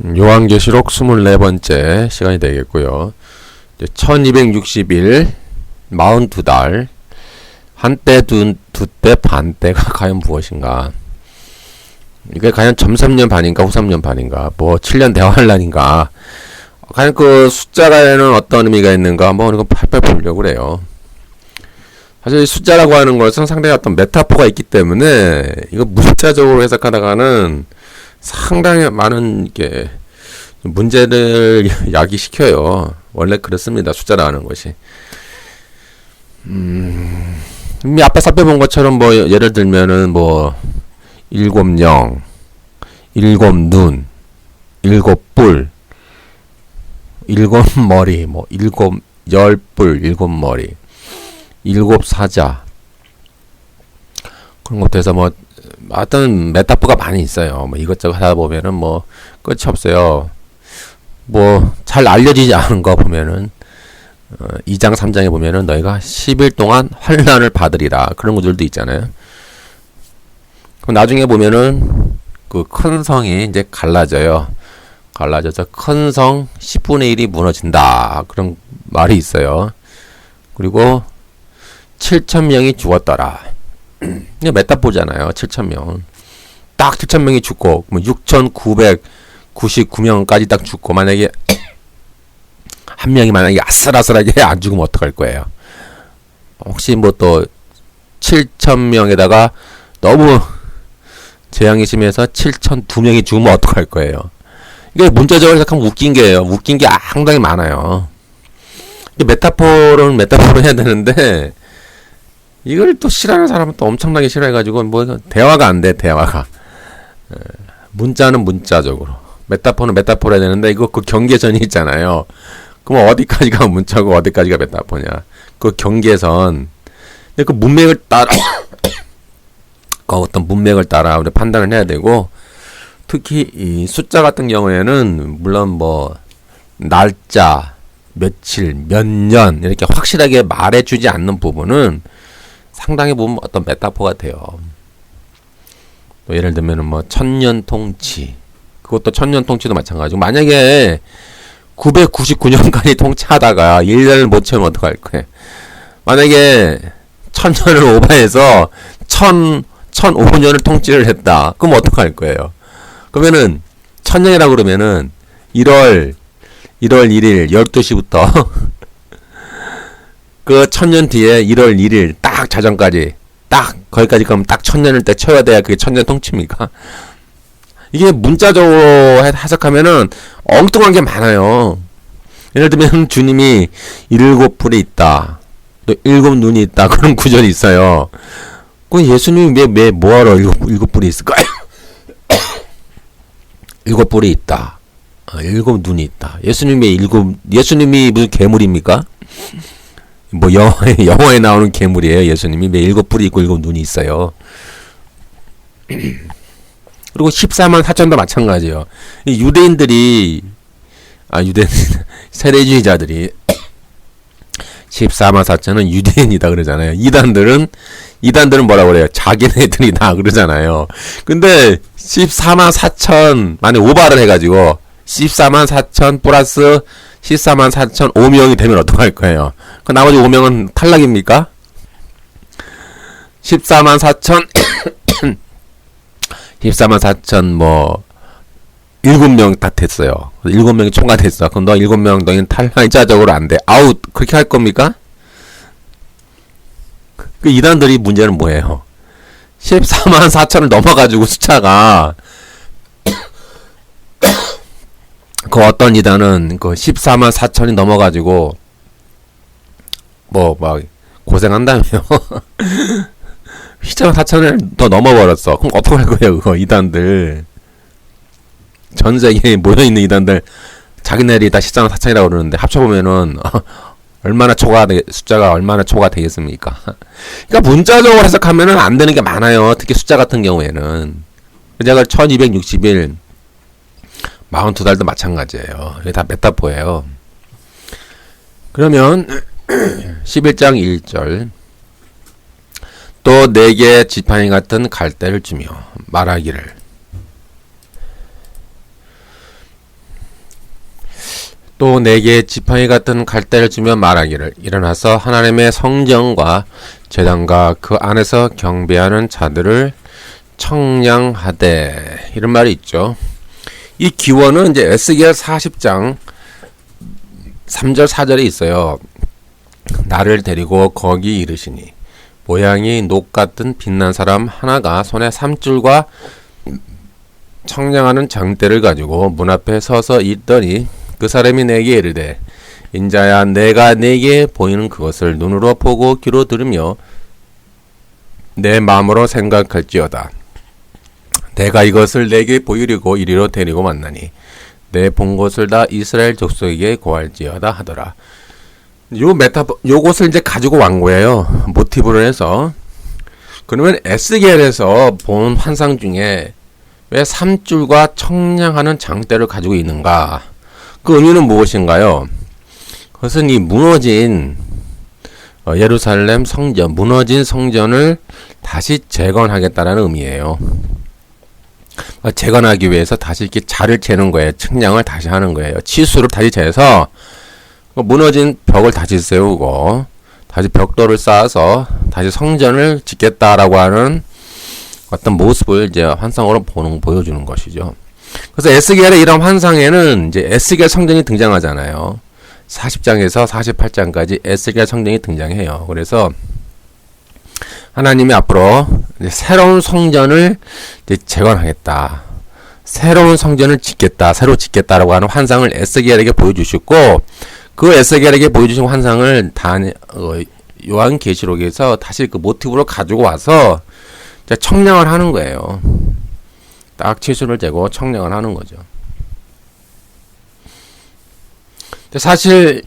요한계시록 24번째 시간이 되겠고요. 1260일 42달 한때 두때 반때가 과연 무엇인가? 이게 과연 점 3년 반인가 후 3년 반인가 뭐 7년 대환란인가? 과연 그 숫자가에는 어떤 의미가 있는가 한번 이거 팔팔 보려고 그래요. 사실 이 숫자라고 하는 것은 상당히 어떤 메타포가 있기 때문에 이거 문자적으로 해석하다가는 상당히 많은 게 문제를 야기시켜요. 원래 그렇습니다. 숫자라는 것이. 이미 앞에 살펴본 것처럼 뭐 예를 들면은 뭐 7영, 7눈, 7뿔, 7머리, 뭐 10뿔, 7머리, 7사자 그런 것도 해서 뭐 어떤 메타포가 많이 있어요. 뭐 이것저것 하다 보면은 뭐 끝이 없어요. 뭐 잘 알려지지 않은 거 보면은 2장 3장에 보면은 너희가 10일 동안 환난을 받으리라 그런 구절도 있잖아요. 그럼 나중에 보면은 그 큰 성이 이제 갈라져요. 갈라져서 큰 성 10분의 1이 무너진다 그런 말이 있어요. 그리고 7,000명이 죽었더라. 이게 메타포잖아요. 7,000명. 딱 7,000명이 죽고, 뭐 6,999명까지 딱 죽고, 만약에, 한 명이 만약에 아슬아슬하게 안 죽으면 어떡할 거예요? 혹시 뭐 또, 7,000명에다가 너무 재앙이 심해서 7,002명이 죽으면 어떡할 거예요? 이게 문자적으로 생각하면 웃긴 게예요. 웃긴 게 상당히 많아요. 이게 메타포로는 메타포로 해야 되는데, 이걸 또 싫어하는 사람은 또 엄청나게 싫어해가지고 뭐 대화가 안 돼. 대화가 문자는 문자적으로 메타포는 메타포로 해야 되는데 이거 그 경계선이 있잖아요. 그럼 어디까지가 문자고 어디까지가 메타포냐 그 경계선. 근데 그 문맥을 따라 그 어떤 문맥을 따라 우리 판단을 해야 되고 특히 이 숫자 같은 경우에는 물론 뭐 날짜 며칠 몇 년 이렇게 확실하게 말해주지 않는 부분은 상당히 보면 어떤 메타포가 돼요. 또 예를 들면은 뭐 천년 통치. 그것도 천년 통치도 마찬가지고 만약에 999년까지 통치하다가 1년을 못 채우면 어떡할 거예요? 만약에 1000년을 오버해서 1005년을 통치를 했다. 그럼 어떡할 거예요? 그러면은 1000년이라고 그러면은 1월 1일 12시부터 그 1000년 뒤에 1월 1일 딱 자정까지 딱 거기까지 가면 딱 1000년을 때 채워야 돼야 그게 1000년 통치입니까? 이게 문자적으로 해석하면은 엉뚱한 게 많아요. 예를 들면 주님이 7뿔이 있다. 또 7눈이 있다. 그런 구절이 있어요. 그 예수님이 왜 뭐하러 7뿔이 있을까요? 7뿔이 있다. 7눈이 있다. 예수님이 무슨 괴물입니까? 뭐 영어에 나오는 괴물이에요. 예수님이 왜 7뿔이 있고 7눈이 있어요. 그리고 14만 4천도 마찬가지예요. 유대인들이 세례주의자들이 14만 4천은 유대인이다 그러잖아요. 이단들은 뭐라고 그래요? 자기네들이다 그러잖아요. 근데 14만 4천 만에 오바를 해가지고 14만 4천 플러스 14만 4천 5명이 되면 어떡할 거예요? 그 나머지 5명은 탈락입니까? 14만 4천 14만 4천 뭐 7명 다 됐어요. 7명이 총괄됐어. 그럼 너 7명 너희는 탈락자적으로 안 돼. 아웃 그렇게 할 겁니까? 그 이단들이 문제는 뭐예요? 14만 4천을 넘어가지고 숫자가 그 어떤 이단은 그 14만 4천이 넘어가지고 뭐 막 고생한다며 14만 4천을 더 넘어버렸어. 그럼 어떡할 거예요 그거 이단들. 전 세계에 모여있는 이단들 자기네들이 다 14만 4천이라고 그러는데 합쳐보면은 숫자가 얼마나 초과 되겠습니까? 그러니까 문자적으로 해석하면은 안 되는 게 많아요. 특히 숫자 같은 경우에는. 제가 1260일 42달도 마찬가지예요. 이게 다 메타포예요. 그러면 11장 1절 또 내게 지팡이 같은 갈대를 주며 말하기를 또 내게 지팡이 같은 갈대를 주며 말하기를 일어나서 하나님의 성전과 제단과 그 안에서 경배하는 자들을 청량하되, 이런 말이 있죠. 이 기원은 이제 에스겔 40장 3절 4절에 있어요. 나를 데리고 거기 이르시니 모양이 녹 같은 빛난 사람 하나가 손에 삼줄과 청량하는 장대를 가지고 문 앞에 서서 있더니 그 사람이 내게 이르되 인자야 내가 내게 보이는 그것을 눈으로 보고 귀로 들으며 내 마음으로 생각할지어다. 내가 이것을 내게 보이려고 이리로 데리고 왔나니 내 본 것을 다 이스라엘 족속에게 고할지어다 하더라. 요것을 이제 가지고 온 거예요. 모티브로 해서. 그러면 에스겔에서 본 환상 중에 왜 삼줄과 청량하는 장대를 가지고 있는가? 그 의미는 무엇인가요? 그것은 이 무너진 예루살렘 성전, 무너진 성전을 다시 재건하겠다라는 의미예요. 재건하기 위해서 다시 이렇게 자를 재는 거예요. 측량을 다시 하는 거예요. 치수를 다시 재서 무너진 벽을 다시 세우고 다시 벽돌을 쌓아서 다시 성전을 짓겠다라고 하는 어떤 모습을 이제 환상으로 보여주는 것이죠. 그래서 에스겔의 이런 환상에는 이제 에스겔 성전이 등장하잖아요. 40장에서 48장까지 에스겔 성전이 등장해요. 그래서 하나님이 앞으로 이제 새로운 성전을 이제 재건하겠다. 새로운 성전을 짓겠다. 새로 짓겠다라고 하는 환상을 에스겔에게 보여주셨고, 그 에스겔에게 보여주신 환상을 요한계시록에서 다시 그 모티브로 가지고 와서 이제 청량을 하는 거예요. 딱 치수를 재고 청량을 하는 거죠. 사실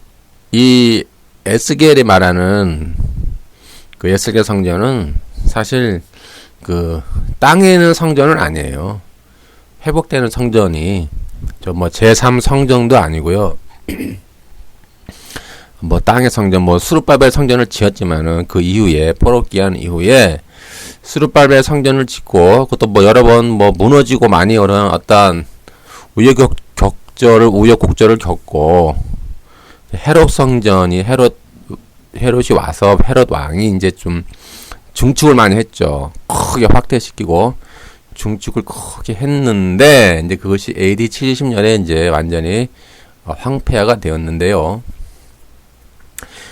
이 에스겔이 말하는 그 에스겔 성전은 사실 그 땅에 있는 성전은 아니에요. 회복되는 성전이 저 뭐 제3 성전도 아니고요. 뭐 땅의 성전, 뭐 수르바벨 성전을 지었지만은 그 이후에 포로기한 이후에 수르바벨 성전을 짓고 그것도 뭐 여러 번 뭐 무너지고 많이 어려운 어떤 우여곡절을 겪고 헤롯 성전이 헤롯이 와서 헤롯 왕이 이제 좀 중축을 많이 했죠. 크게 확대시키고 중축을 크게 했는데 이제 그것이 AD 70년에 이제 완전히 황폐화가 되었는데요.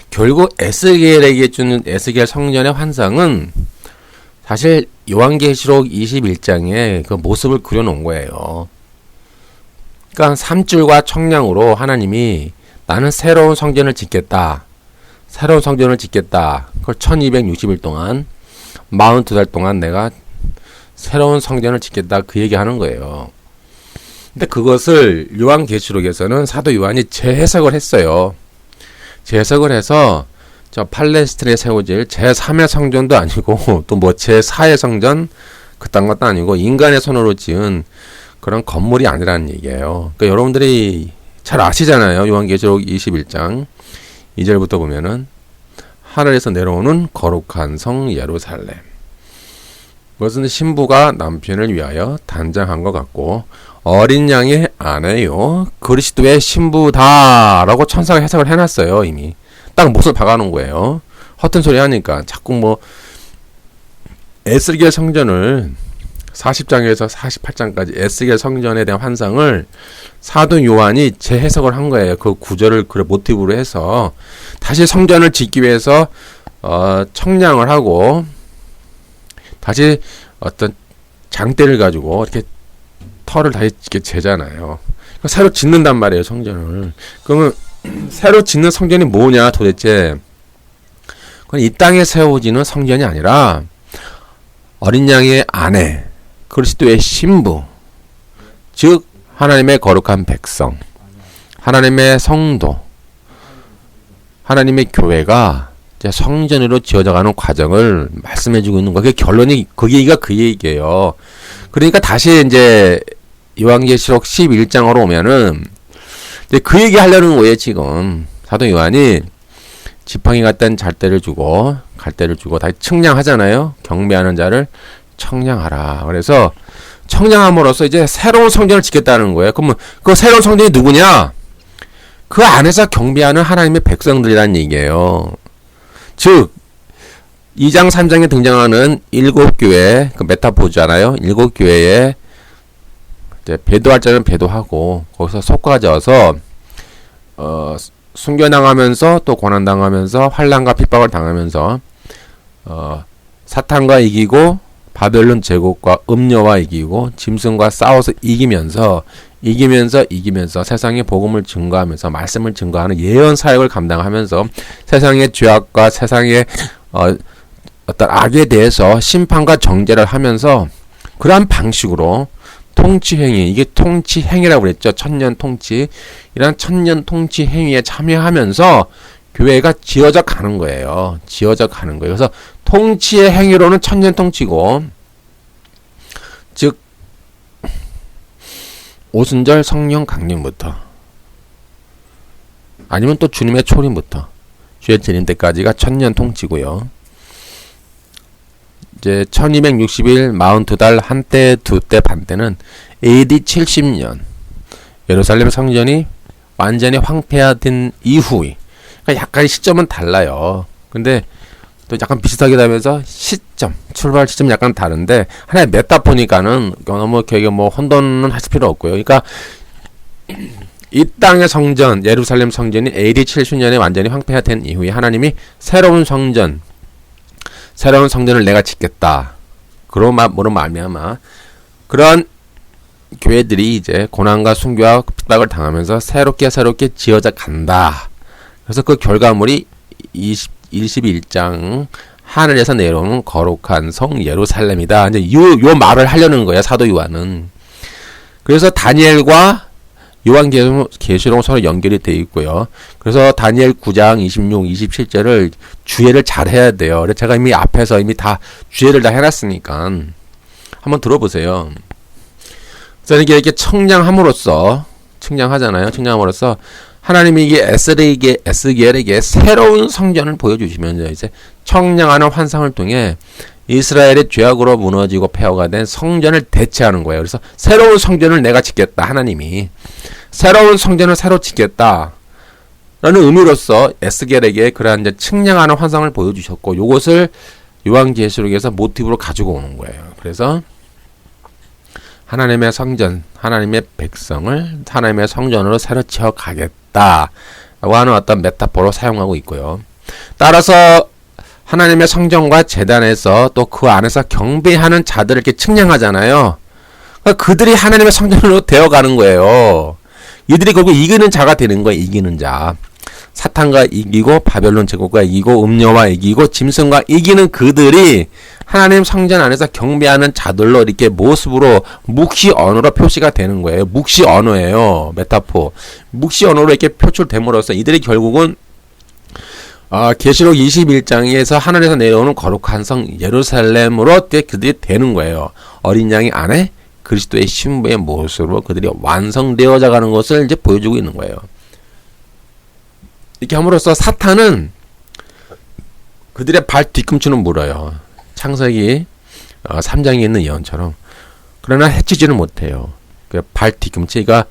결국 에스겔에게 주는 에스겔 성전의 환상은 사실 요한계시록 21장에 그 모습을 그려놓은 거예요. 그러니까 삼줄과 청량으로 하나님이 나는 새로운 성전을 짓겠다. 새로운 성전을 짓겠다. 그걸 1260일 동안 42달 동안 내가 새로운 성전을 짓겠다. 그 얘기하는 거예요. 근데 그것을 요한계시록에서는 사도 요한이 재해석을 했어요. 재해석을 해서 저 팔레스틴에 세워질 제3의 성전도 아니고 또 뭐 제4의 성전 그딴 것도 아니고 인간의 손으로 지은 그런 건물이 아니라는 얘기예요. 그러니까 여러분들이 잘 아시잖아요. 요한계시록 21장 2절부터 보면은 하늘에서 내려오는 거룩한 성 예루살렘. 그것은 신부가 남편을 위하여 단장한 것 같고 어린 양의 아내요 그리스도의 신부다라고 천사가 해석을 해놨어요. 이미 딱 못을 박아놓은 거예요. 허튼 소리 하니까 자꾸 뭐 에스겔 성전을 40장에서 48장까지 에스겔 성전에 대한 환상을 사도 요한이 재해석을 한 거예요. 그 구절을 그 모티브로 해서 다시 성전을 짓기 위해서 청량을 하고 다시 어떤 장대를 가지고 이렇게 털을 다시 이렇게 재잖아요. 새로 짓는단 말이에요, 성전을. 그러면 새로 짓는 성전이 뭐냐 도대체? 그건 이 땅에 세워지는 성전이 아니라 어린 양의 아내, 그리스도의 신부, 즉 하나님의 거룩한 백성, 하나님의 성도, 하나님의 교회가 이제 성전으로 지어져가는 과정을 말씀해주고 있는 거예요. 그 결론이 그 얘기가 그 얘기예요. 그러니까 다시 이제 요한계시록 11장으로 오면은 이제 그 얘기 하려는 거예요. 지금 사도 요한이 지팡이 같은 갈대를 주고 다시 청량하잖아요. 경배하는 자를 청량하라. 그래서 청량함으로써 이제 새로운 성전을 짓겠다는 거예요. 그러면 그 새로운 성전이 누구냐? 그 안에서 경배하는 하나님의 백성들이란 얘기예요. 즉 2장 3장에 등장하는 7교회 그 메타포잖아요. 7교회에 배도할 자는 배도하고 거기서 속가져서 순교당하면서 또 고난당하면서 환난과 핍박을 당하면서 사탄과 이기고 바벨론 제국과 음녀와 이기고 짐승과 싸워서 이기면서 세상에 복음을 증거하면서 말씀을 증거하는 예언 사역을 감당하면서 세상의 죄악과 세상의 어떤 악에 대해서 심판과 정죄를 하면서 그러한 방식으로 통치행위, 이게 통치행위라고 그랬죠. 천년 통치. 이런 천년 통치 행위에 참여하면서 교회가 지어져 가는 거예요. 지어져 가는 거예요. 그래서 통치의 행위로는 천년 통치고, 즉 오순절 성령 강림부터 아니면 또 주님의 초림부터 주의 재림 때까지가 천년 통치고요. 이제 1260일 42달 한때 두때 반때는 AD 70년 예루살렘 성전이 완전히 황폐화된 이후, 그러니까 약간 시점은 달라요. 근데 또 약간 비슷하게 되면서 시점, 출발 시점 약간 다른데 하나의 메타포니까는 너무 되게 뭐 혼돈은 하실 필요 없고요. 그러니까 이 땅의 성전, 예루살렘 성전이 AD 70년에 완전히 황폐화된 이후에 하나님이 새로운 성전을 내가 짓겠다. 그런 말미암아 그런 교회들이 이제 고난과 순교와 핍박을 당하면서 새롭게 지어져 간다. 그래서 그 결과물이 21장 하늘에서 내려오는 거룩한 성 예루살렘이다. 이제 요 말을 하려는 거야, 사도 요한은. 그래서 다니엘과 요한계시록 서로 연결이 되어 있고요. 그래서 다니엘 9장 26, 27절을 주의를 잘 해야 돼요. 그래서 제가 이미 앞에서 다 주의를 다 해놨으니까 한번 들어보세요. 그래서 이렇게 청량함으로써 하나님이 이게 에스겔에게 새로운 성전을 보여주시면서 이제 청량하는 환상을 통해 이스라엘의 죄악으로 무너지고 폐허가 된 성전을 대체하는 거예요. 그래서 새로운 성전을 내가 짓겠다. 하나님이 새로운 성전을 새로 짓겠다 라는 의미로서 에스겔에게 그러한 이제 측량하는 환상을 보여주셨고, 요것을 요한계시록에서 모티브로 가지고 오는 거예요. 그래서 하나님의 성전, 하나님의 백성을 하나님의 성전으로 새로 지어 가겠다 라고 하는 어떤 메타포로 사용하고 있고요. 따라서 하나님의 성전과 제단에서 또 그 안에서 경배하는 자들을 이렇게 측량하잖아요. 그러니까 그들이 하나님의 성전으로 되어가는 거예요. 이들이 결국 이기는 자가 되는 거예요. 이기는 자. 사탄과 이기고 바벨론 제국과 이기고 음녀와 이기고 짐승과 이기는 그들이 하나님 성전 안에서 경배하는 자들로 이렇게 모습으로 묵시 언어로 표시가 되는 거예요. 묵시 언어예요. 메타포. 묵시 언어로 이렇게 표출됨으로써 이들이 결국은 계시록 21장에서 하늘에서 내려오는 거룩한 성 예루살렘으로 그들이 되는 거예요. 어린 양이 안에 그리스도의 신부의 모습으로 그들이 완성되어져 가는 것을 이제 보여주고 있는 거예요. 이렇게 함으로써 사탄은 그들의 발 뒤꿈치는 물어요. 창세기 3장에 있는 예언처럼. 그러나 해치지는 못해요. 그 발 뒤꿈치가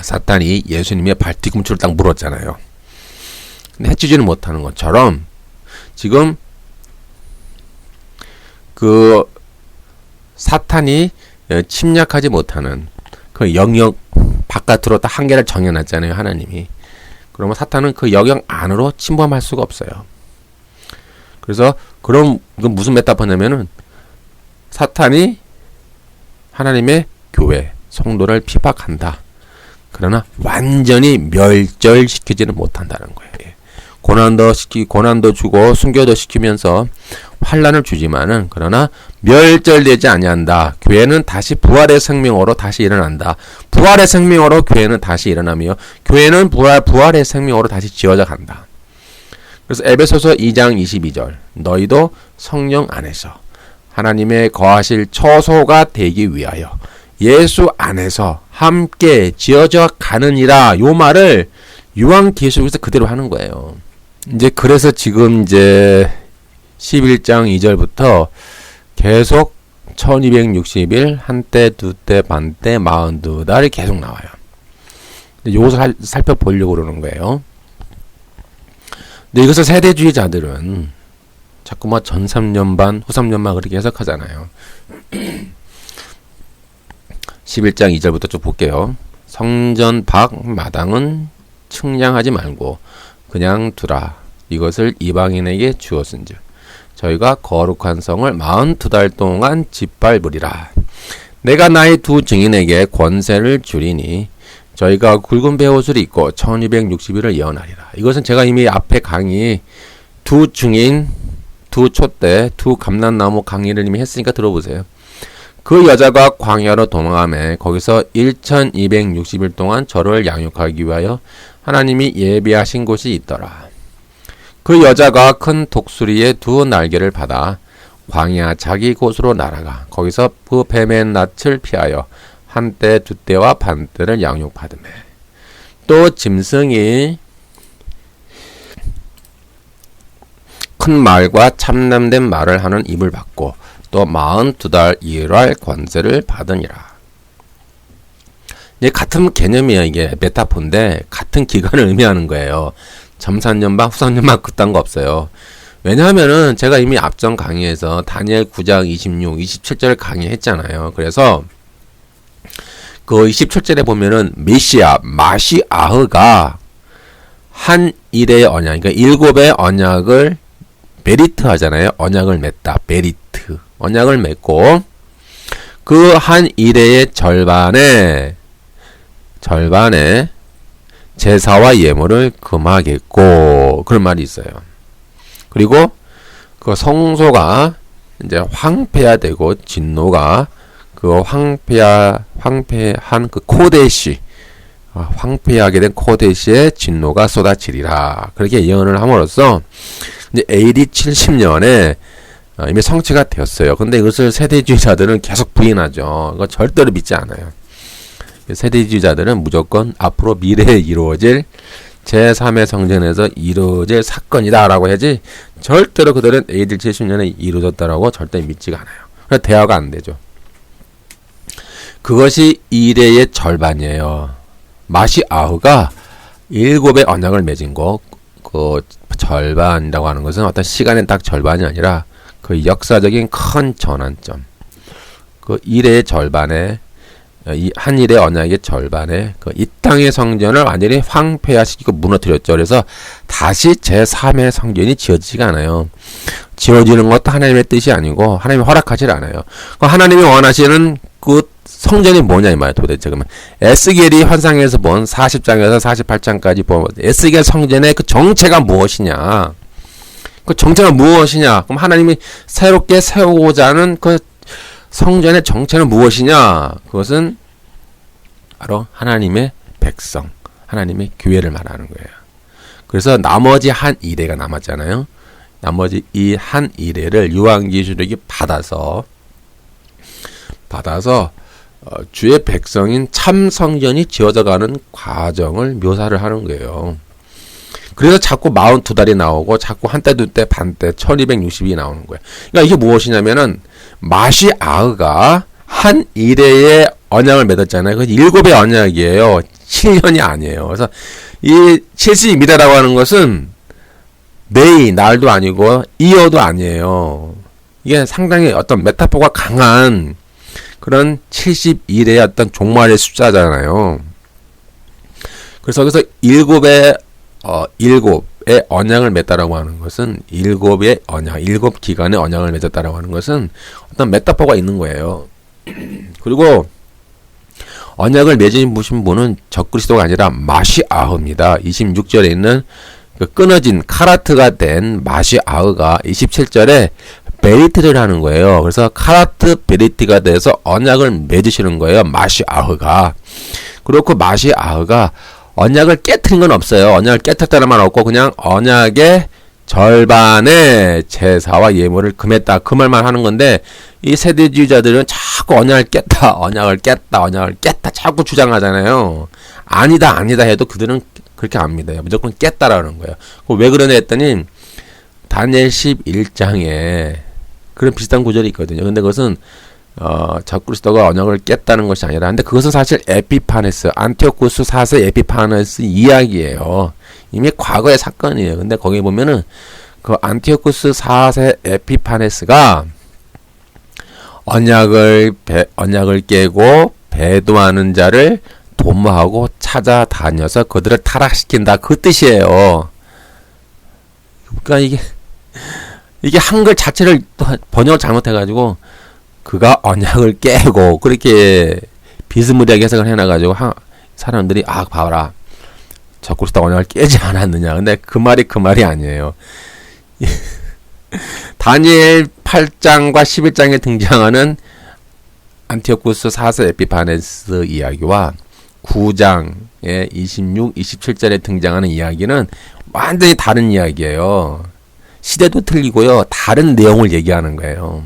사탄이 예수님의 발 뒤꿈치를 딱 물었잖아요. 근데 해치지는 못하는 것처럼 지금 그 사탄이 침략하지 못하는 그 영역 바깥으로 딱 한계를 정해놨잖아요, 하나님이. 그러면 사탄은 그 영역 안으로 침범할 수가 없어요. 그래서 그럼 이건 무슨 메타포냐면은 사탄이 하나님의 교회, 성도를 핍박한다. 그러나 완전히 멸절시키지는 못한다는 거예요. 고난도 주고 순교도 시키면서 환난을 주지만은 그러나 멸절되지 아니한다. 교회는 다시 부활의 생명으로 다시 일어난다. 부활의 생명으로 교회는 다시 일어나며 교회는 부활의 생명으로 다시 지어져 간다. 그래서 에베소서 2장 22절 너희도 성령 안에서 하나님의 거하실 처소가 되기 위하여 예수 안에서 함께 지어져 가느니라. 요 말을 요한계시록에서 그대로 하는 거예요. 이제 그래서 지금 이제 11장 2절부터 계속 1260일 한때 두때 반때 42달이 계속 나와요. 이것을 살펴보려고 그러는 거예요. 근데 이것을 세대주의자들은 자꾸만 전 3년반, 후 3년반 그렇게 해석하잖아요. 11장 2절부터 쭉 볼게요. 성전 밖 마당은 측량하지 말고 그냥 두라. 이것을 이방인에게 주었은즉 저희가 거룩한 성을 42달 동안 짓밟으리라. 내가 나의 두 증인에게 권세를 주리니 저희가 굵은 베옷을 입고 1260일을 예언하리라. 이것은 제가 이미 앞에 강의 두 증인, 두 촛대, 두 감람나무 강의를 이미 했으니까 들어보세요. 그 여자가 광야로 도망하며 거기서 1260일 동안 저를 양육하기 위하여 하나님이 예비하신 곳이 있더라. 그 여자가 큰 독수리의 두 날개를 받아 광야 자기 곳으로 날아가 거기서 그 뱀의 낯을 피하여 한때 두때와 반때를 양육받으며 또 짐승이 큰 말과 참남된 말을 하는 입을 받고 또 42달 일할 권세를 받으니라. 이게 같은 개념이에요. 이게 메타포인데 같은 기간을 의미하는 거예요. 점산년반, 후산년반 그딴 거 없어요. 왜냐하면은 제가 이미 앞전 강의에서 다니엘 9장 26, 27절 강의했잖아요. 그래서 그 27절에 보면은 메시아, 마시아흐가 한 일의 언약, 그러니까 7의 언약을 베리트 하잖아요. 언약을 맺다. 베리트. 언약을 맺고 그 한 일의 절반에 제사와 예물을 금하겠고 그런 말이 있어요. 그리고 그 성소가 이제 황폐화 되고 진노가 그 황폐한 그 코데시 황폐하게 된 코데시의 진노가 쏟아지리라. 그렇게 예언을 함으로써 이제 AD 70년에 이미 성취가 되었어요. 근데 이것을 세대주의자들은 계속 부인하죠. 이거 절대로 믿지 않아요. 세대주의자들은 무조건 앞으로 미래에 이루어질 제3의 성전에서 이루어질 사건이다 라고 해야지 절대로 그들은 AD 70년에 이루어졌다라고 절대 믿지가 않아요. 그래서 대화가 안 되죠. 그것이 이래의 절반이에요. 마시아흐가 7의 언약을 맺은 거, 그 절반이라고 하는 것은 어떤 시간의 딱 절반이 아니라 그 역사적인 큰 전환점. 그 일의 절반에 이 한 일의 언약의 절반에 그 이 땅의 성전을 완전히 황폐화시키고 무너뜨렸죠. 그래서 다시 제3의 성전이 지어지지가 않아요. 지어지는 것도 하나님의 뜻이 아니고 하나님이 허락하지 않아요. 하나님이 원하시는 그 성전이 뭐냐 이 말이에요. 도대체 그러면 에스겔이 환상에서 본 40장에서 48장까지 본 에스겔 성전의 그 정체가 무엇이냐? 그 정체가 무엇이냐? 그럼 하나님이 새롭게 세우고자 하는 그 성전의 정체는 무엇이냐? 그것은 바로 하나님의 백성, 하나님의 교회를 말하는 거예요. 그래서 나머지 한 이레가 남았잖아요. 나머지 이 한 이레를 요한계시록이 받아서 주의 백성인 참 성전이 지어져가는 과정을 묘사를 하는 거예요. 그래서 자꾸 42달이 나오고 자꾸 한때 두때 반때 1260이 나오는 거예요. 그러니까 이게 무엇이냐면은 마시아흐가 한 일회의 언약을 맺었잖아요. 그 7의 언약이에요. 7년이 아니에요. 그래서 이 70일이라고 하는 것은 내일, 날도 아니고 이어도 아니에요. 이게 상당히 어떤 메타포가 강한 그런 71의 어떤 종말의 숫자잖아요. 그래서 여기서 7의 언약을 맺다라고 하는 것은 7의 언약, 7기간의 언약을 맺었다라고 하는 것은 어떤 메타포가 있는 거예요. 그리고 언약을 맺으신 분은 적그리스도가 아니라 마시아흐입니다. 26절에 있는 그 끊어진 카라트가 된 마시아흐가 27절에 베리트를 하는 거예요. 그래서 카라트 베리트가 돼서 언약을 맺으시는 거예요. 마시아흐가. 그리고 그 마시아흐가 언약을 깨트린 건 없어요. 언약을 깨트렸다는 말 없고 그냥 언약의 절반의 제사와 예물을 금했다. 그 말만 하는 건데 이 세대주의자들은 자꾸 언약을 깼다 자꾸 주장하잖아요. 아니다 해도 그들은 그렇게 안 믿어요. 무조건 깼다라는 거예요. 왜 그러냐 했더니 다니엘 11장에 그런 비슷한 구절이 있거든요. 근데 그것은 적그리스도가 언약을 깼다는 것이 아니라, 근데 그것은 사실 에피파네스, 안티오쿠스 4세 에피파네스 이야기예요. 이미 과거의 사건이에요. 근데 거기 보면은 그 안티오쿠스 4세 에피파네스가 언약을 깨고 배도하는 자를 도모하고 찾아다녀서 그들을 타락시킨다, 그 뜻이에요. 그러니까 이게 한글 자체를 번역을 잘못해가지고 그가 언약을 깨고 그렇게 비스무리하게 해석을 해놔가지고 사람들이 봐라, 적그리스도 언약을 깨지 않았느냐. 근데 그 말이 아니에요. 다니엘 8장과 11장에 등장하는 안티오쿠스 4세 에피파네스 이야기와 9장의 26, 27절에 등장하는 이야기는 완전히 다른 이야기예요. 시대도 틀리고요. 다른 내용을 얘기하는 거예요.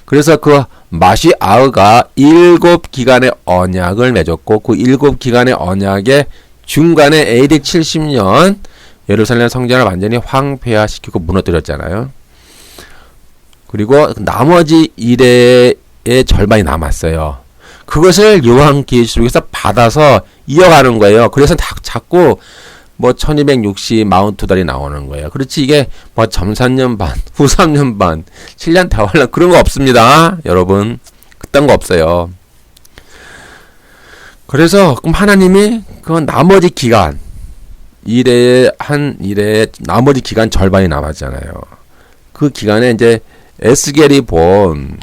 그래서 그 마시아흐가 7기간의 언약을 맺었고, 그 7기간의 언약의 중간에 AD 70년 예루살렘 성전을 완전히 황폐화시키고 무너뜨렸잖아요. 그리고 나머지 이래의 절반이 남았어요. 그것을 요한계시록에서 받아서 이어가는 거예요. 그래서 자꾸 1260 42달이 나오는 거예요. 그렇지, 이게 점 3년 반, 후 3년 반, 7년 대환란 그런 거 없습니다. 여러분, 그딴 거 없어요. 그래서 그럼 하나님이 그 나머지 기간, 이래의 나머지 기간 절반이 남았잖아요. 그 기간에 이제 에스겔이 본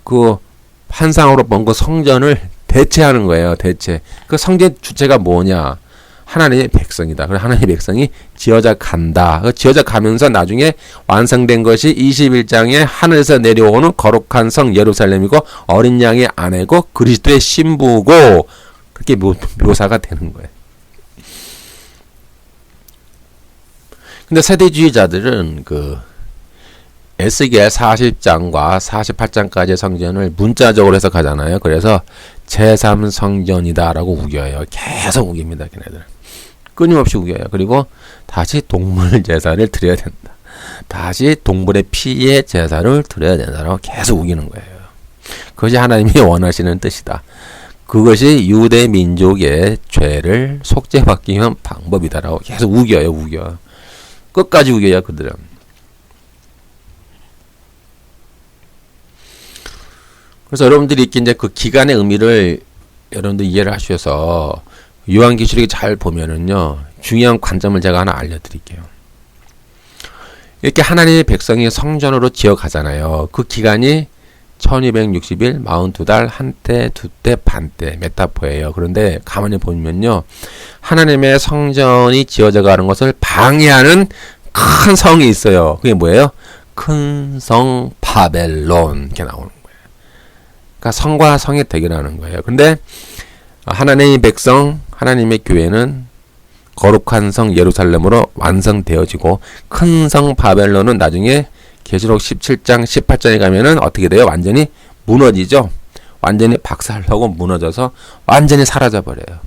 그 환상으로 본 그 성전을 대체하는 거예요. 대체. 그 성전 주체가 뭐냐? 하나님의 백성이다. 그래서 하나님의 백성이 지어져 간다. 지어져 가면서 나중에 완성된 것이 21장에 하늘에서 내려오는 거룩한 성 예루살렘이고 어린 양의 아내고 그리스도의 신부고, 그렇게 묘사가 되는 거예요. 근데 세대주의자들은 그 에스겔 40장과 48장까지의 성전을 문자적으로 해석하잖아요. 그래서 제3성전이다라고 우겨요. 계속 우깁니다, 걔네들. 끊임없이 우겨요. 그리고 다시 동물 제사를 드려야 된다. 다시 동물의 피의 제사를 드려야 된다라고 계속 우기는 거예요. 그것이 하나님이 원하시는 뜻이다. 그것이 유대 민족의 죄를 속죄받기 위한 방법이다라고 계속 우겨. 끝까지 우겨요, 그들은. 그래서 여러분들이 이제 그 기간의 의미를 여러분들 이해를 하셔서 요한계시록에 잘 보면은요, 중요한 관점을 제가 하나 알려드릴게요. 이렇게 하나님의 백성이 성전으로 지어가잖아요. 그 기간이 1260일, 42달, 한때, 두때, 반때, 메타포예요. 그런데 가만히 보면요, 하나님의 성전이 지어져 가는 것을 방해하는 큰 성이 있어요. 그게 뭐예요? 큰 성 바벨론, 이렇게 나오는 거예요. 그러니까 성과 성이 대결하는 거예요. 근데 하나님의 백성, 하나님의 교회는 거룩한 성 예루살렘으로 완성되어지고, 큰 성 바벨론은 나중에 계시록 17장 18장에 가면은 어떻게 돼요? 완전히 무너지죠. 완전히 박살나고 무너져서 완전히 사라져버려요.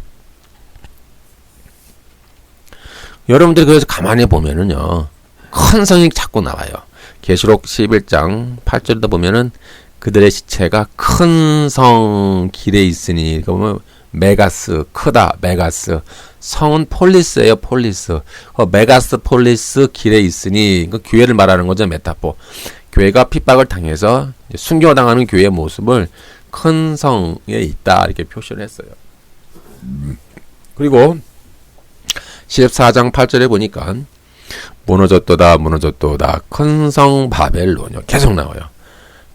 여러분들이 그래서 가만히 보면은요, 큰 성이 자꾸 나와요. 계시록 11장 8절에도 보면은 그들의 시체가 큰 성 길에 있으니, 그러면 메가스, 크다, 메가스. 성은 폴리스예요, 폴리스. 메가스 폴리스 길에 있으니, 그 교회를 말하는 거죠, 메타포. 교회가 핍박을 당해서 순교당하는 교회의 모습을 큰 성에 있다, 이렇게 표시를 했어요. 그리고 14장 8절에 보니까 무너졌도다, 무너졌도다, 큰 성 바벨론이요. 계속 나와요.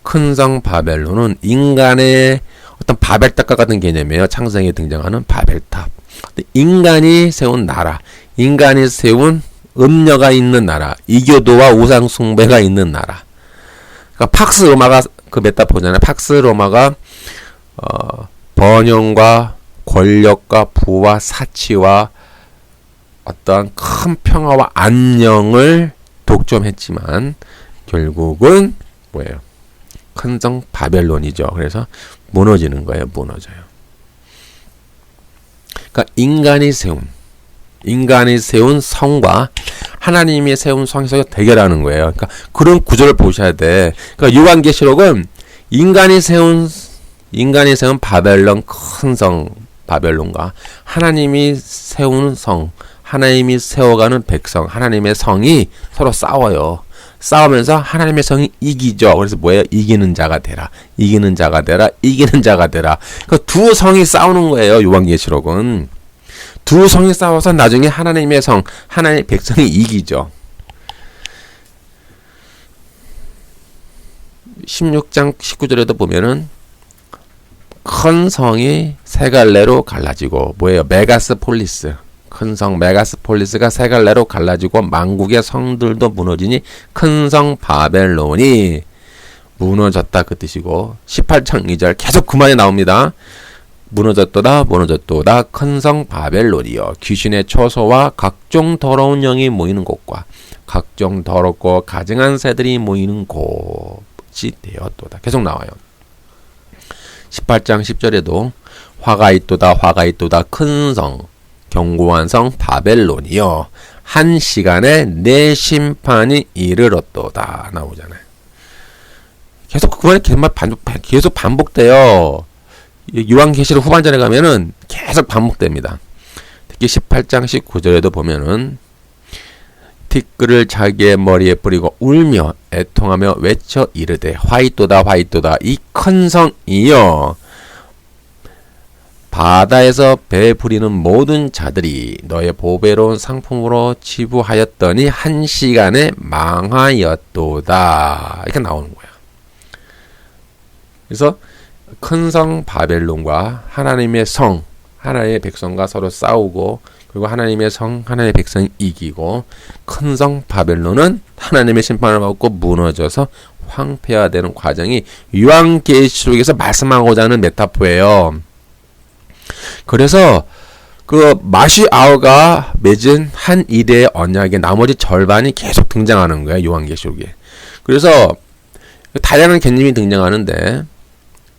큰 성 바벨론은 인간의 어떤 바벨탑과 같은 개념이에요. 창세기에 등장하는 바벨탑. 인간이 세운 나라, 인간이 세운 음녀가 있는 나라, 이교도와 우상 숭배가 있는 나라. 그러니까 팍스 로마가 그 메타포잖아요. 팍스 로마가 번영과 권력과 부와 사치와 어떤 큰 평화와 안녕을 독점했지만 결국은 뭐예요? 큰 성 바벨론이죠. 그래서 무너지는 거예요. 무너져요. 그러니까 인간이 세운 성과 하나님이 세운 성에서 대결하는 거예요. 그러니까 그런 구조를 보셔야 돼. 그러니까 요한계시록은 인간이 세운 바벨론 큰 성 바벨론과 하나님이 세우는 성, 하나님이 세워가는 백성, 하나님의 성이 서로 싸워요. 싸우면서 하나님의 성이 이기죠. 그래서 뭐예요? 이기는 자가 되라. 이기는 자가 되라. 이기는 자가 되라. 그 두 성이 싸우는 거예요. 요한계시록은. 두 성이 싸워서 나중에 하나님의 성, 하나님의 백성이 이기죠. 16장 19절에도 보면은 큰 성이 세 갈래로 갈라지고 뭐예요? 메가스폴리스. 큰 성 메가스폴리스가 세 갈래로 갈라지고 만국의 성들도 무너지니 큰 성 바벨론이 무너졌다 그 뜻이고 18장 2절 계속 그 말이 나옵니다. 무너졌도다 무너졌도다 큰 성 바벨론이여 귀신의 처소와 각종 더러운 영이 모이는 곳과 각종 더럽고 가증한 새들이 모이는 곳이 되었도다. 계속 나와요. 18장 10절에도 화가 있도다 화가 있도다 큰 성 견고한 성 바벨론이여 한 시간에 내 심판이 이르렀도다 나오잖아요. 계속 그 말이 계속 반복돼요. 요한계시록 후반전에 가면은 계속 반복됩니다. 특히 18장 19절에도 보면은 티끌을 자기의 머리에 뿌리고 울며 애통하며 외쳐 이르되 화이또다 화이또다 이 큰 성이여 바다에서 배 부리는 모든 자들이 너의 보배로운 상품으로 치부하였더니 한 시간에 망하였도다 이렇게 나오는 거야. 그래서 큰 성 바벨론과 하나님의 성, 하나님의 백성과 서로 싸우고 그리고 하나님의 성, 하나님의 백성이 이기고 큰 성 바벨론은 하나님의 심판을 받고 무너져서 황폐화되는 과정이 요한계시록에서 말씀하고자 하는 메타포예요. 그래서 그 마시아흐가 맺은 한 이대의 언약의 나머지 절반이 계속 등장하는 거예요. 요한계시록에. 그래서 다양한 개념이 등장하는데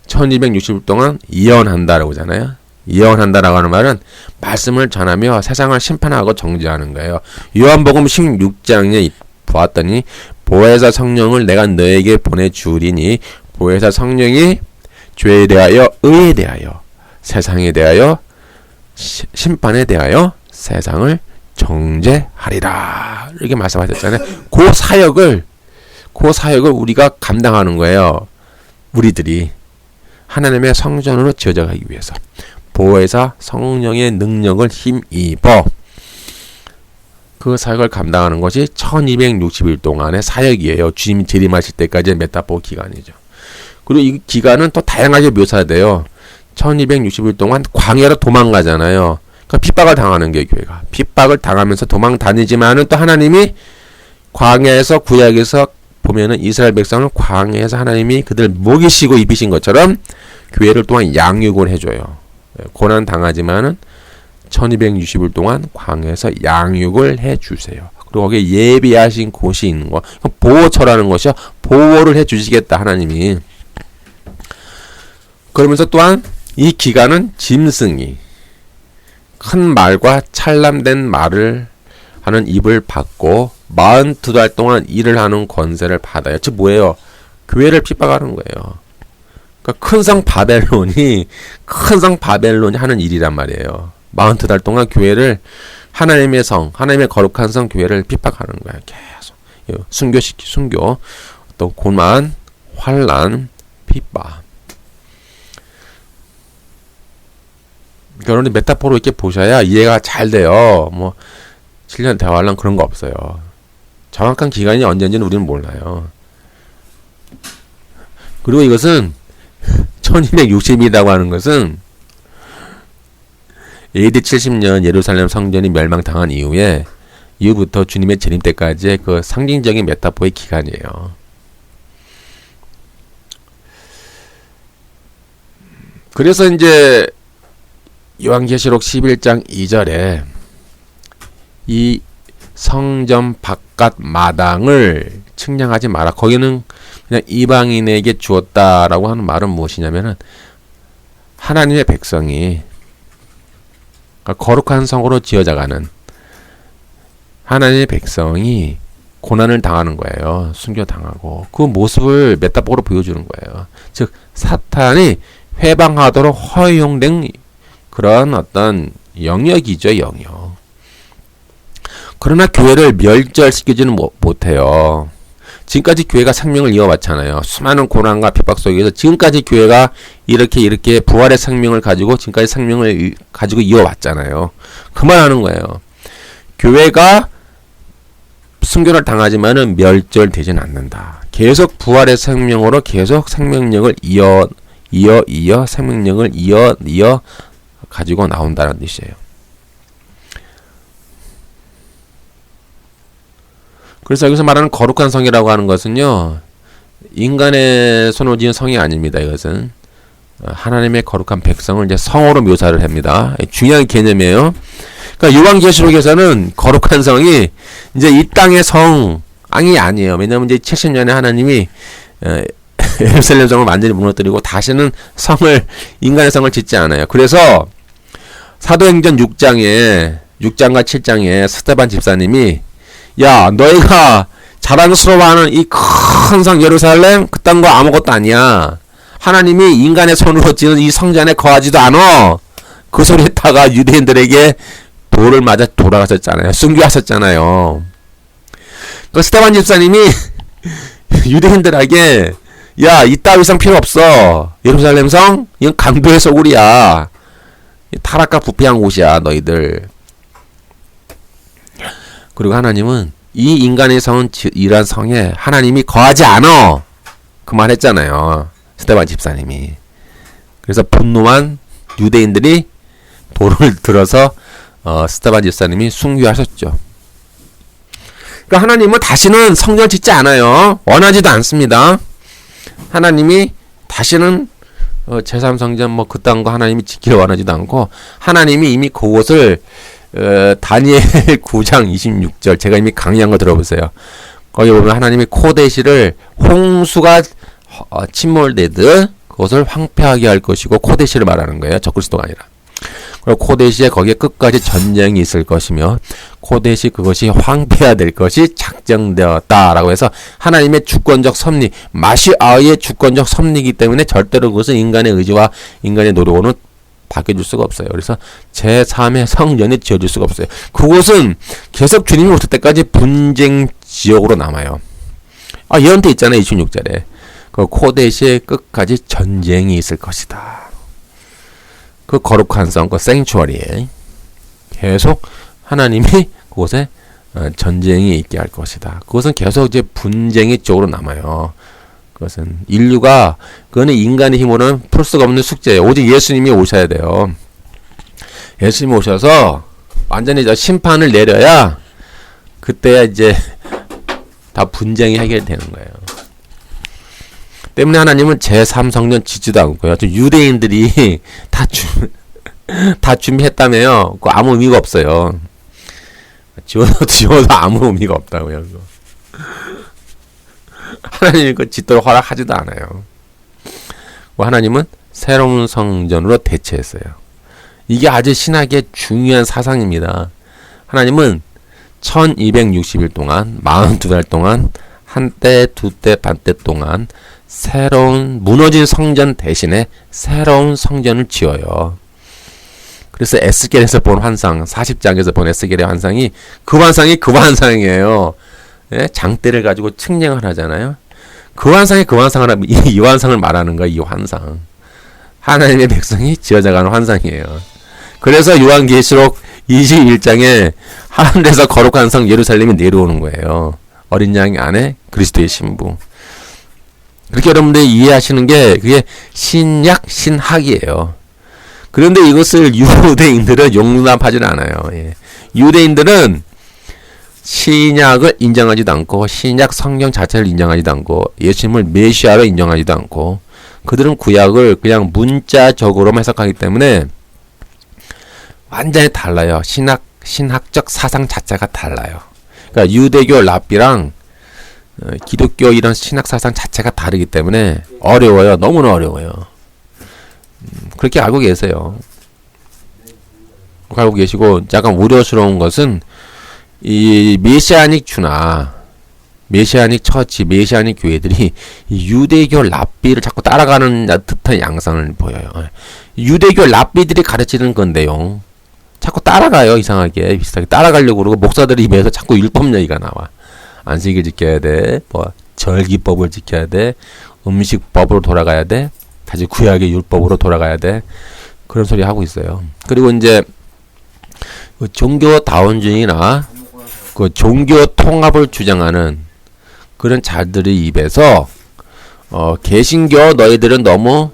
1260일 동안 예언한다라고 하잖아요. 예언한다라고 하는 말은 말씀을 전하며 세상을 심판하고 정죄하는 거예요. 요한복음 16장에 보았더니 보혜사 성령을 내가 너에게 보내주리니 보혜사 성령이 죄에 대하여 의에 대하여 세상에 대하여 심판에 대하여 세상을 정죄하리라 이렇게 말씀하셨잖아요. 그 사역을 우리가 감당하는 거예요. 우리들이 하나님의 성전으로 지어져 가기 위해서 보혜사 성령의 능력을 힘입어 그 사역을 감당하는 것이 1260일 동안의 사역이에요. 주님이 재림하실 때까지의 메타포 기간이죠. 그리고 이 기간은 또 다양하게 묘사돼요. 1260일 동안 광야로 도망가잖아요. 그러니까 핍박을 당하는 게 교회가. 핍박을 당하면서 도망 다니지만은 또 하나님이 광야에서 구약에서 보면은 이스라엘 백성을 광야에서 하나님이 그들 먹이시고 입히신 것처럼 교회를 또한 양육을 해줘요. 고난 당하지만은 1260일 동안 광야에서 양육을 해주세요. 그리고 거기에 예비하신 곳이 있는 거. 보호처라는 것이요. 보호를 해주시겠다 하나님이. 그러면서 또한 이 기간은 짐승이 큰 말과 찰람된 말을 하는 입을 받고 42달 동안 일을 하는 권세를 받아요. 즉 뭐예요? 교회를 핍박하는 거예요. 그러니까 큰 성 바벨론이 하는 일이란 말이에요. 42달 동안 교회를 하나님의 성, 하나님의 거룩한 성 교회를 핍박하는 거예요. 계속 순교, 또 고난, 환난, 핍박. 그런데 메타포로 이렇게 보셔야 이해가 잘 돼요. 뭐 7년 대화하려면 그런 거 없어요. 정확한 기간이 언제인지는 우리는 몰라요. 그리고 이것은 1260이라고 하는 것은 AD 70년 예루살렘 성전이 멸망당한 이후부터 주님의 재림 때까지의 그 상징적인 메타포의 기간이에요. 그래서 이제 요한계시록 11장 2절에 이 성전 바깥 마당을 측량하지 마라. 거기는 그냥 이방인에게 주었다라고 하는 말은 무엇이냐면은 하나님의 백성이 그러니까 거룩한 성으로 지어져가는 하나님의 백성이 고난을 당하는 거예요. 순교당하고. 그 모습을 메타포로 보여주는 거예요. 즉 사탄이 회방하도록 허용된 그런 어떤 영역이죠. 영역. 그러나 교회를 멸절시키지는 못해요. 지금까지 교회가 생명을 이어왔잖아요. 수많은 고난과 핍박 속에서 지금까지 교회가 이렇게 부활의 생명을 가지고 지금까지 생명을 가지고 이어왔잖아요. 그 말하는 거예요. 교회가 순교를 당하지만은 멸절되진 않는다. 계속 부활의 생명으로 계속 생명력을 이어 생명력을 이어 가지고 나온다는 뜻이에요. 그래서 여기서 말하는 거룩한 성이라고 하는 것은요, 인간의 손으로 지은 성이 아닙니다. 이것은 하나님의 거룩한 백성을 이제 성으로 묘사를 합니다. 중요한 개념이에요. 그러니까 요한계시록에서는 거룩한 성이 이제 이 땅의 성이 아니에요. 왜냐하면 이제 70년에 하나님이 예루살렘 성을 완전히 무너뜨리고 다시는 인간의 성을 짓지 않아요. 그래서 사도행전 6장과 7장에 스데반 집사님이 야, 너희가 자랑스러워하는 이 큰 성 예루살렘 그딴 거 아무것도 아니야. 하나님이 인간의 손으로 지은 이 성전 안에 거하지도 않아. 그 소리 했다가 유대인들에게 돌을 맞아 돌아가셨잖아요. 순교하셨잖아요. 그 스데반 집사님이 유대인들에게 야, 이 따위 성 필요 없어. 예루살렘 성 이건 강도의 소굴이야. 타락과 부패한 곳이야 너희들. 그리고 하나님은 이 인간의 성은 이러한 성에 하나님이 거하지 않아. 그 말 했잖아요. 스데반 집사님이. 그래서 분노한 유대인들이 돌을 들어서 스데반 집사님이 순교하셨죠. 그러니까 하나님은 다시는 성전을 짓지 않아요. 원하지도 않습니다. 하나님이 다시는 제3성전 뭐 그딴 거 하나님이 짓기를 원하지도 않고 하나님이 이미 그곳을 다니엘 9장 26절 제가 이미 강의한 거 들어보세요. 거기 보면 하나님이 코데시를 홍수가 침몰되듯 그것을 황폐하게 할 것이고 코데시를 말하는 거예요. 적그리스도가 아니라. 그리고 코데시에 거기에 끝까지 전쟁이 있을 것이며 코데시 그것이 황폐화될 것이 작정되었다라고 해서 하나님의 주권적 섭리 마시아의 주권적 섭리이기 때문에 절대로 그것은 인간의 의지와 인간의 노력으로는 바뀌어줄 수가 없어요. 그래서 제3의 성전이 지어질 수가 없어요. 그곳은 계속 주님이 오실 때까지 분쟁 지역으로 남아요. 예언돼 있잖아요. 26절에. 그 코데시의 끝까지 전쟁이 있을 것이다. 그 거룩한 성, 그 생추어리에 계속 하나님이 그곳에 전쟁이 있게 할 것이다. 그것은 계속 이제 분쟁의 쪽으로 남아요. 그것은 인류가 그거는 인간의 힘으로는 풀 수가 없는 숙제예요. 오직 예수님이 오셔야 돼요. 예수님이 오셔서 완전히 저 심판을 내려야 그때야 이제 다 분쟁이 해결되는 거예요. 때문에 하나님은 제3성전 짓지도 않고요. 유대인들이 다 준비했다며요. 그거 아무 의미가 없어요. 지워도 아무 의미가 없다고요. 그거. 하나님이 그 짓도록 허락하지도 않아요. 하나님은 새로운 성전으로 대체했어요. 이게 아주 신학의 중요한 사상입니다. 하나님은 1260일 동안 42달 동안 한때 두때 반때 동안 새로운 무너진 성전 대신에 새로운 성전을 지어요. 그래서 에스겔에서 본 환상 40장에서 본 에스겔의 환상이 그 환상이에요. 예? 장대를 가지고 측량을 하잖아요. 그 환상을 이 환상을 말하는 거야. 이 환상. 하나님의 백성이 지어져가는 환상이에요. 그래서 요한계시록 21장에 하늘에서 거룩한 성 예루살렘이 내려오는 거예요. 어린 양 안에 그리스도의 신부. 그렇게 여러분들이 이해하시는 게 그게 신약 신학이에요. 그런데 이것을 유대인들은 용납하지는 않아요. 예. 유대인들은 신약을 인정하지도 않고 신약 성경 자체를 인정하지도 않고 예수님을 메시아로 인정하지도 않고 그들은 구약을 그냥 문자적으로만 해석하기 때문에 완전히 달라요. 신학적 사상 자체가 달라요. 그러니까 유대교 랍비랑 기독교 이런 신학 사상 자체가 다르기 때문에 어려워요. 너무나 어려워요. 그렇게 알고 계세요. 알고 계시고 약간 우려스러운 것은 이 메시아닉 주나 메시아닉 처치, 메시아닉 교회들이 이 유대교 랍비를 자꾸 따라가는 듯한 양상을 보여요. 유대교 랍비들이 가르치는 건데요. 자꾸 따라가요. 이상하게 비슷하게 따라가려고 그러고 목사들 입에서 자꾸 율법 얘기가 나와. 안식일 지켜야 돼. 뭐 절기법을 지켜야 돼. 음식법으로 돌아가야 돼. 다시 구약의 율법으로 돌아가야 돼. 그런 소리 하고 있어요. 그리고 이제 그 종교다원주의나 그 종교 통합을 주장하는 그런 자들의 입에서 개신교 너희들은 너무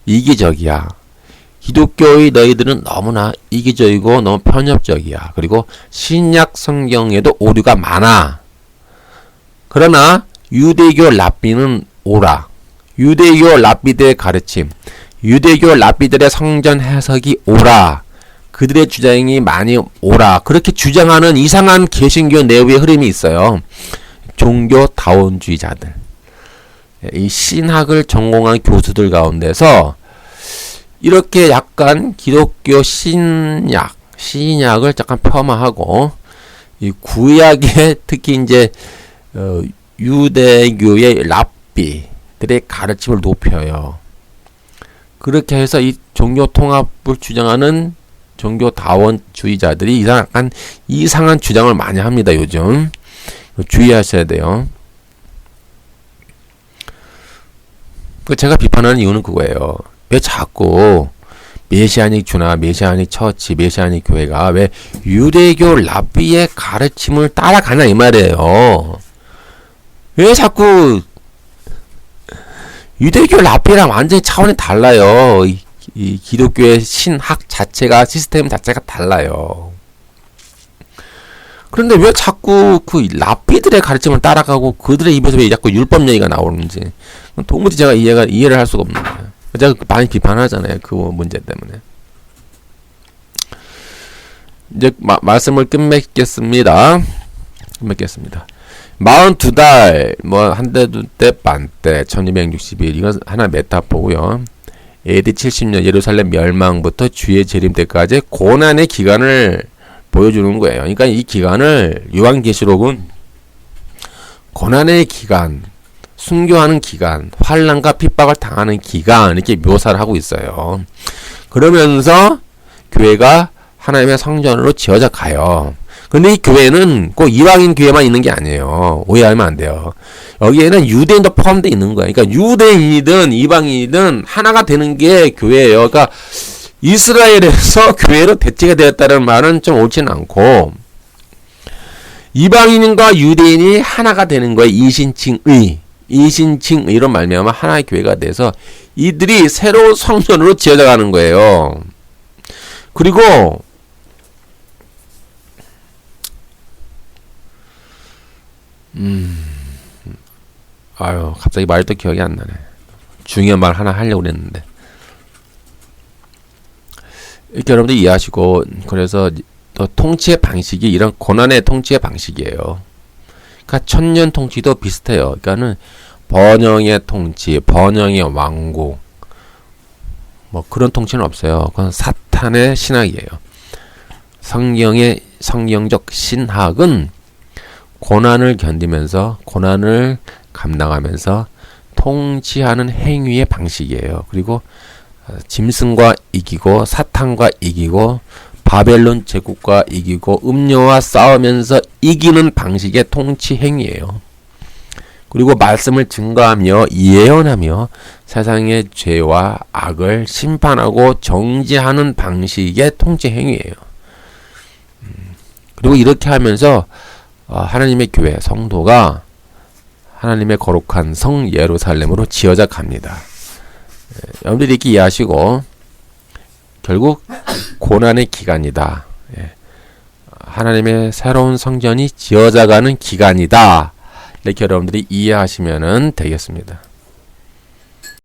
이기적이야. 기독교의 너희들은 너무나 이기적이고 너무 편협적이야. 그리고 신약 성경에도 오류가 많아. 그러나 유대교 랍비는 옳아. 유대교 랍비들의 가르침, 유대교 랍비들의 성전 해석이 옳아. 그들의 주장이 많이 옳아. 그렇게 주장하는 이상한 개신교 내부의 흐름이 있어요. 종교다원주의자들. 이 신학을 전공한 교수들 가운데서 이렇게 약간 기독교 신약을 약간 폄하하고 이 구약에 특히 이제 유대교의 랍비들의 가르침을 높여요. 그렇게 해서 이 종교 통합을 주장하는 종교다원주의자들이 약간 이상한 주장을 많이 합니다. 요즘 주의하셔야 돼요. 제가 비판하는 이유는 그거예요. 왜 자꾸 메시아닉 주나 메시아닉 처치, 메시아닉 교회가 왜 유대교 랍비의 가르침을 따라가냐 이 말이에요. 왜 자꾸 유대교 랍비랑 완전히 차원이 달라요. 이 기독교의 신학 자체가 시스템 자체가 달라요. 그런데 왜 자꾸 그 랍비들의 가르침을 따라가고 그들의 입에서 왜 자꾸 율법 얘기가 나오는지 도무지 제가 이해를 할 수가 없는 거예요. 제가 많이 비판하잖아요. 그 문제 때문에. 이제 말씀을 끝맺겠습니다. 42달, 한 대, 두 대, 반 대, 1260일. 이건 하나 메타포고요. AD 70년 예루살렘 멸망부터 주의 재림 때까지 고난의 기간을 보여주는 거예요. 그러니까 이 기간을 요한계시록은 고난의 기간, 순교하는 기간, 환난과 핍박을 당하는 기간 이렇게 묘사를 하고 있어요. 그러면서 교회가 하나님의 성전으로 지어져 가요. 근데 이 교회는 꼭 이방인 교회만 있는 게 아니에요. 오해하면 안 돼요. 여기에는 유대인도 포함되어 있는 거예요. 그러니까 유대인이든 이방인이든 하나가 되는 게 교회예요. 그러니까 이스라엘에서 교회로 대체가 되었다는 말은 좀 옳지는 않고 이방인과 유대인이 하나가 되는 거예요. 이신칭의로 말미암아 하나의 교회가 돼서 이들이 새로운 성전으로 지어져 가는 거예요. 그리고 갑자기 말이 또 기억이 안 나네. 중요한 말 하나 하려고 그랬는데. 이렇게 여러분들 이해하시고, 그래서 또 통치의 방식이 이런 고난의 통치의 방식이에요. 그러니까 천년 통치도 비슷해요. 그러니까는 번영의 통치, 번영의 왕국, 그런 통치는 없어요. 그건 사탄의 신학이에요. 성경의 성경적 신학은 고난을 견디면서 고난을 감당하면서 통치하는 행위의 방식이에요. 그리고 짐승과 이기고 사탄과 이기고 바벨론 제국과 이기고 음료와 싸우면서 이기는 방식의 통치 행위예요. 그리고 말씀을 증거하며 예언하며 세상의 죄와 악을 심판하고 정지하는 방식의 통치 행위예요. 그리고 이렇게 하면서 하나님의 교회 성도가 하나님의 거룩한 성 예루살렘으로 지어져 갑니다. 여러분들이 이렇게 이해하시고 결국 고난의 기간이다. 하나님의 새로운 성전이 지어져가는 기간이다. 이렇게 여러분들이 이해하시면 되겠습니다.